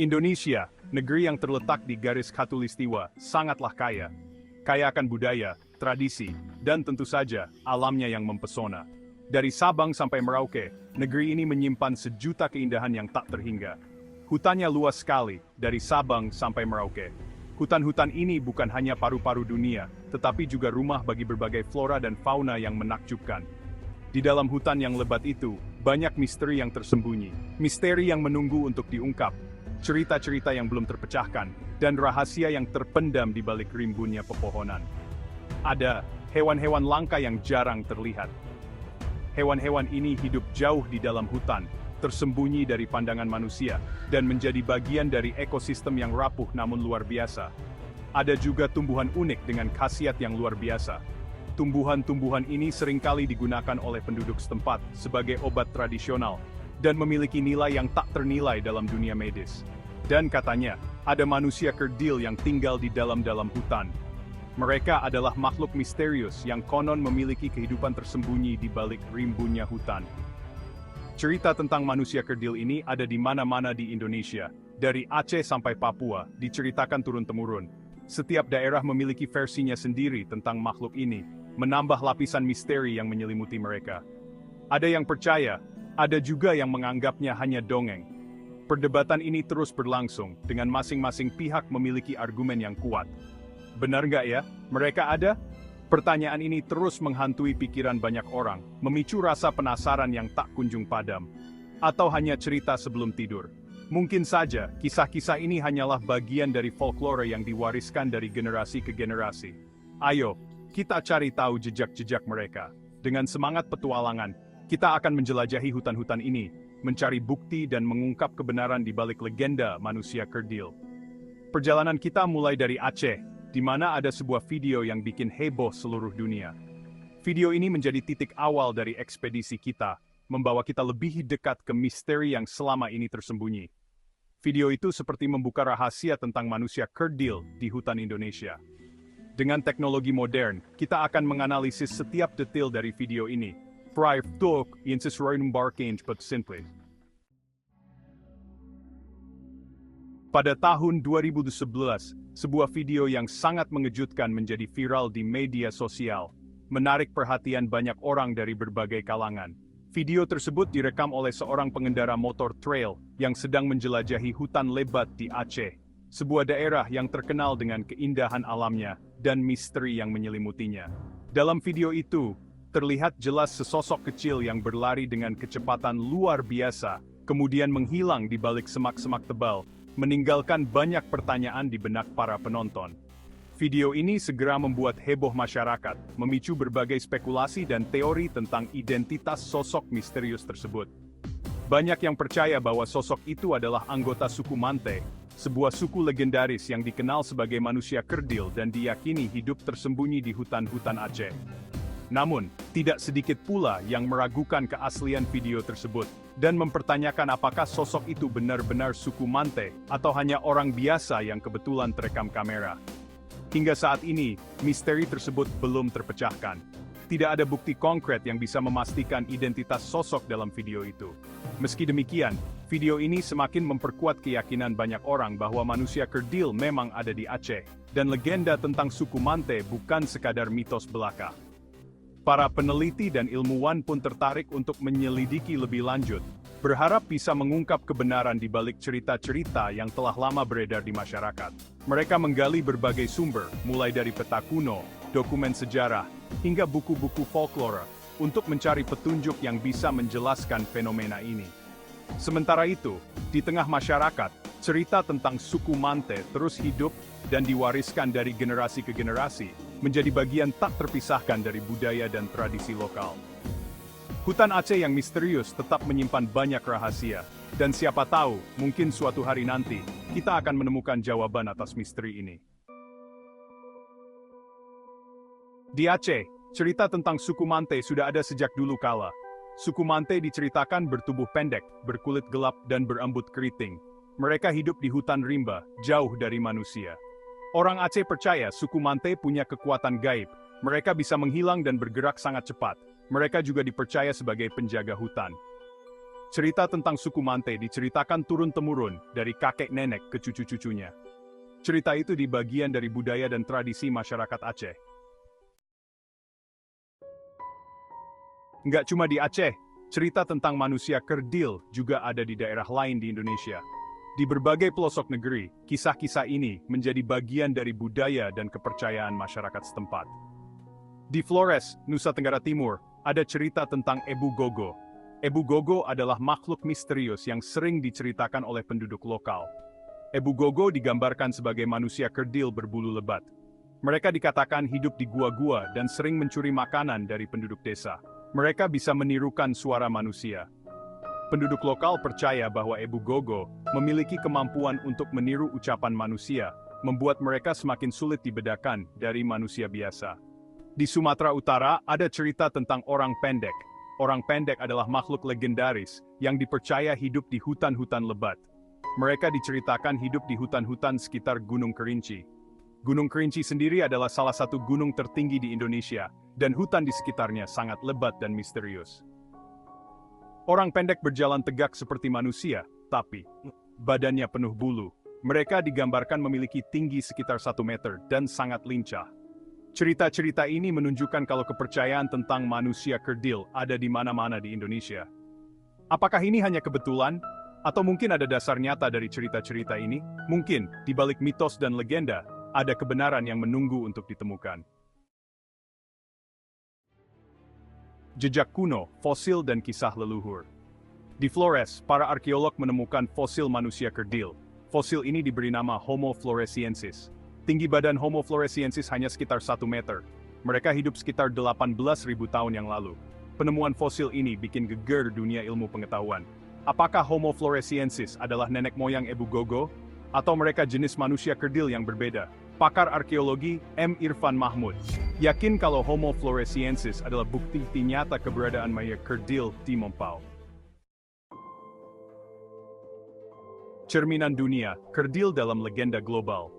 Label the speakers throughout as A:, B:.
A: Indonesia, negeri yang terletak di garis khatulistiwa, sangatlah kaya. Kaya akan budaya, tradisi, dan tentu saja, alamnya yang mempesona. Dari Sabang sampai Merauke, negeri ini menyimpan sejuta keindahan yang tak terhingga. Hutannya luas sekali, dari Sabang sampai Merauke. Hutan-hutan ini bukan hanya paru-paru dunia, tetapi juga rumah bagi berbagai flora dan fauna yang menakjubkan. Di dalam hutan yang lebat itu, banyak misteri yang tersembunyi, misteri yang menunggu untuk diungkap, cerita-cerita yang belum terpecahkan, dan rahasia yang terpendam di balik rimbunnya pepohonan. Ada hewan-hewan langka yang jarang terlihat. Hewan-hewan ini hidup jauh di dalam hutan, tersembunyi dari pandangan manusia, dan menjadi bagian dari ekosistem yang rapuh namun luar biasa. Ada juga tumbuhan unik dengan khasiat yang luar biasa. Tumbuhan-tumbuhan ini seringkali digunakan oleh penduduk setempat sebagai obat tradisional, dan memiliki nilai yang tak ternilai dalam dunia medis. Dan katanya, ada manusia kerdil yang tinggal di dalam-dalam hutan. Mereka adalah makhluk misterius yang konon memiliki kehidupan tersembunyi di balik rimbunnya hutan. Cerita tentang manusia kerdil ini ada di mana-mana di Indonesia, dari Aceh sampai Papua, diceritakan turun-temurun. Setiap daerah memiliki versinya sendiri tentang makhluk ini, menambah lapisan misteri yang menyelimuti mereka. Ada yang percaya, ada juga yang menganggapnya hanya dongeng. Perdebatan ini terus berlangsung, dengan masing-masing pihak memiliki argumen yang kuat. Benar nggak ya, mereka ada? Pertanyaan ini terus menghantui pikiran banyak orang, memicu rasa penasaran yang tak kunjung padam. Atau hanya cerita sebelum tidur. Mungkin saja, kisah-kisah ini hanyalah bagian dari folklore yang diwariskan dari generasi ke generasi. Ayo, kita cari tahu jejak-jejak mereka. Dengan semangat petualangan, kita akan menjelajahi hutan-hutan ini, mencari bukti dan mengungkap kebenaran di balik legenda manusia kerdil. Perjalanan kita mulai dari Aceh, di mana ada sebuah video yang bikin heboh seluruh dunia. Video ini menjadi titik awal dari ekspedisi kita, membawa kita lebih dekat ke misteri yang selama ini tersembunyi. Video itu seperti membuka rahasia tentang manusia kerdil di hutan Indonesia. Dengan teknologi modern, kita akan menganalisis setiap detail dari video ini. Prior talk, insis barking but simply. Pada tahun 2011, sebuah video yang sangat mengejutkan menjadi viral di media sosial, menarik perhatian banyak orang dari berbagai kalangan. Video tersebut direkam oleh seorang pengendara motor trail yang sedang menjelajahi hutan lebat di Aceh, sebuah daerah yang terkenal dengan keindahan alamnya dan misteri yang menyelimutinya. Dalam video itu, terlihat jelas sesosok kecil yang berlari dengan kecepatan luar biasa, kemudian menghilang di balik semak-semak tebal, meninggalkan banyak pertanyaan di benak para penonton. Video ini segera membuat heboh masyarakat, memicu berbagai spekulasi dan teori tentang identitas sosok misterius tersebut. Banyak yang percaya bahwa sosok itu adalah anggota suku Mante, sebuah suku legendaris yang dikenal sebagai manusia kerdil dan diyakini hidup tersembunyi di hutan-hutan Aceh. Namun, tidak sedikit pula yang meragukan keaslian video tersebut, dan mempertanyakan apakah sosok itu benar-benar suku Mante, atau hanya orang biasa yang kebetulan terekam kamera. Hingga saat ini, misteri tersebut belum terpecahkan. Tidak ada bukti konkret yang bisa memastikan identitas sosok dalam video itu. Meski demikian, video ini semakin memperkuat keyakinan banyak orang bahwa manusia kerdil memang ada di Aceh, dan legenda tentang suku Mante bukan sekadar mitos belaka. Para peneliti dan ilmuwan pun tertarik untuk menyelidiki lebih lanjut, berharap bisa mengungkap kebenaran di balik cerita-cerita yang telah lama beredar di masyarakat. Mereka menggali berbagai sumber, mulai dari peta kuno, dokumen sejarah, hingga buku-buku folklore, untuk mencari petunjuk yang bisa menjelaskan fenomena ini. Sementara itu, di tengah masyarakat, cerita tentang suku Mante terus hidup dan diwariskan dari generasi ke generasi, menjadi bagian tak terpisahkan dari budaya dan tradisi lokal. Hutan Aceh yang misterius tetap menyimpan banyak rahasia, dan siapa tahu, mungkin suatu hari nanti, kita akan menemukan jawaban atas misteri ini. Di Aceh, cerita tentang suku Mante sudah ada sejak dulu kala. Suku Mante diceritakan bertubuh pendek, berkulit gelap, dan berambut keriting. Mereka hidup di hutan rimba, jauh dari manusia. Orang Aceh percaya suku Mante punya kekuatan gaib. Mereka bisa menghilang dan bergerak sangat cepat. Mereka juga dipercaya sebagai penjaga hutan. Cerita tentang suku Mante diceritakan turun-temurun dari kakek nenek ke cucu-cucunya. Cerita itu di bagian dari budaya dan tradisi masyarakat Aceh. Nggak cuma di Aceh, cerita tentang manusia kerdil juga ada di daerah lain di Indonesia. Di berbagai pelosok negeri, kisah-kisah ini menjadi bagian dari budaya dan kepercayaan masyarakat setempat. Di Flores, Nusa Tenggara Timur, ada cerita tentang Ebu Gogo. Ebu Gogo adalah makhluk misterius yang sering diceritakan oleh penduduk lokal. Ebu Gogo digambarkan sebagai manusia kerdil berbulu lebat. Mereka dikatakan hidup di gua-gua dan sering mencuri makanan dari penduduk desa. Mereka bisa menirukan suara manusia. Penduduk lokal percaya bahwa Ebu Gogo memiliki kemampuan untuk meniru ucapan manusia, membuat mereka semakin sulit dibedakan dari manusia biasa. Di Sumatera Utara ada cerita tentang orang pendek. Orang pendek adalah makhluk legendaris yang dipercaya hidup di hutan-hutan lebat. Mereka diceritakan hidup di hutan-hutan sekitar Gunung Kerinci. Gunung Kerinci sendiri adalah salah satu gunung tertinggi di Indonesia, dan hutan di sekitarnya sangat lebat dan misterius. Orang pendek berjalan tegak seperti manusia, tapi badannya penuh bulu. Mereka digambarkan memiliki tinggi sekitar 1 meter dan sangat lincah. Cerita-cerita ini menunjukkan kalau kepercayaan tentang manusia kerdil ada di mana-mana di Indonesia. Apakah ini hanya kebetulan? Atau mungkin ada dasar nyata dari cerita-cerita ini? Mungkin, di balik mitos dan legenda, ada kebenaran yang menunggu untuk ditemukan. Jejak kuno, fosil dan kisah leluhur. Di Flores, para arkeolog menemukan fosil manusia kerdil. Fosil ini diberi nama Homo floresiensis. Tinggi badan Homo floresiensis hanya sekitar 1 meter. Mereka hidup sekitar 18.000 tahun yang lalu. Penemuan fosil ini bikin geger dunia ilmu pengetahuan. Apakah Homo floresiensis adalah nenek moyang Ebu Gogo? Atau mereka jenis manusia kerdil yang berbeda? Pakar arkeologi M. Irfan Mahmud yakin kalau Homo floresiensis adalah bukti nyata keberadaan maya kerdil di Mompau. Cerminan dunia, kerdil dalam legenda global.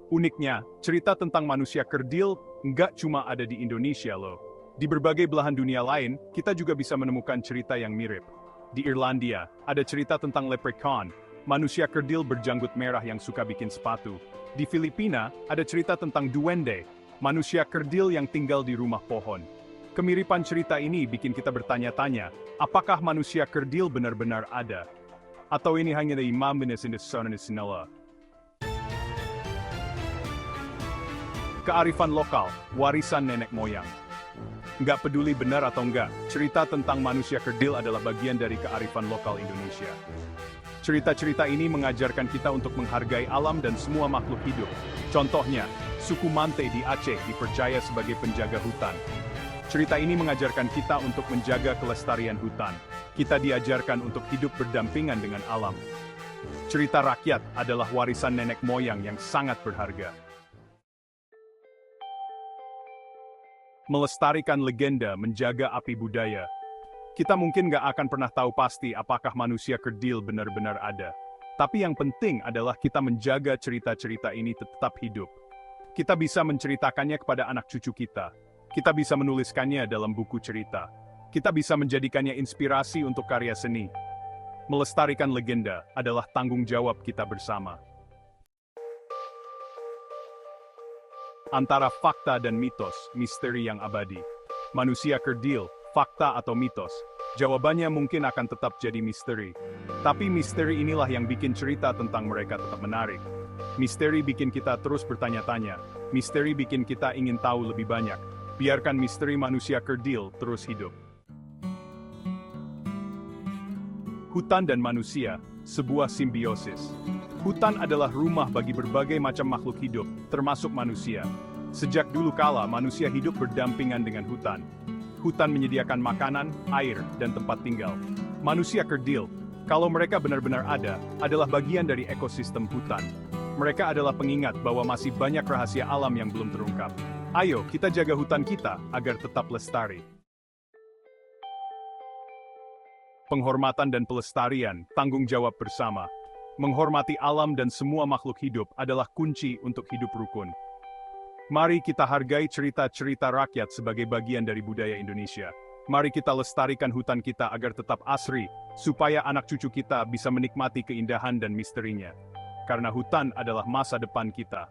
A: Uniknya, cerita tentang manusia kerdil nggak cuma ada di Indonesia loh. Di berbagai belahan dunia lain, kita juga bisa menemukan cerita yang mirip. Di Irlandia, ada cerita tentang leprechaun, manusia kerdil berjanggut merah yang suka bikin sepatu. Di Filipina, ada cerita tentang duende, manusia kerdil yang tinggal di rumah pohon. Kemiripan cerita ini bikin kita bertanya-tanya, apakah manusia kerdil benar-benar ada? Atau ini hanya imaminasi Sinala? Kearifan lokal, warisan nenek moyang. Nggak peduli benar atau enggak, cerita tentang manusia kerdil adalah bagian dari kearifan lokal Indonesia. Cerita-cerita ini mengajarkan kita untuk menghargai alam dan semua makhluk hidup. Contohnya, suku Mante di Aceh dipercaya sebagai penjaga hutan. Cerita ini mengajarkan kita untuk menjaga kelestarian hutan. Kita diajarkan untuk hidup berdampingan dengan alam. Cerita rakyat adalah warisan nenek moyang yang sangat berharga. Melestarikan legenda, menjaga api budaya. Kita mungkin gak akan pernah tahu pasti apakah manusia kerdil benar-benar ada. Tapi yang penting adalah kita menjaga cerita-cerita ini tetap hidup. Kita bisa menceritakannya kepada anak cucu kita. Kita bisa menuliskannya dalam buku cerita. Kita bisa menjadikannya inspirasi untuk karya seni. Melestarikan legenda adalah tanggung jawab kita bersama. Antara fakta dan mitos, misteri yang abadi. Manusia kerdil, fakta atau mitos? Jawabannya mungkin akan tetap jadi misteri. Tapi misteri inilah yang bikin cerita tentang mereka tetap menarik. Misteri bikin kita terus bertanya-tanya. Misteri bikin kita ingin tahu lebih banyak. Biarkan misteri manusia kerdil terus hidup. Hutan dan manusia, sebuah simbiosis. Hutan adalah rumah bagi berbagai macam makhluk hidup, termasuk manusia. Sejak dulu kala, manusia hidup berdampingan dengan hutan. Hutan menyediakan makanan, air, dan tempat tinggal. Manusia kerdil, kalau mereka benar-benar ada, adalah bagian dari ekosistem hutan. Mereka adalah pengingat bahwa masih banyak rahasia alam yang belum terungkap. Ayo, kita jaga hutan kita agar tetap lestari. Penghormatan dan pelestarian, tanggung jawab bersama. Menghormati alam dan semua makhluk hidup adalah kunci untuk hidup rukun. Mari kita hargai cerita-cerita rakyat sebagai bagian dari budaya Indonesia. Mari kita lestarikan hutan kita agar tetap asri, supaya anak cucu kita bisa menikmati keindahan dan misterinya. Karena hutan adalah masa depan kita.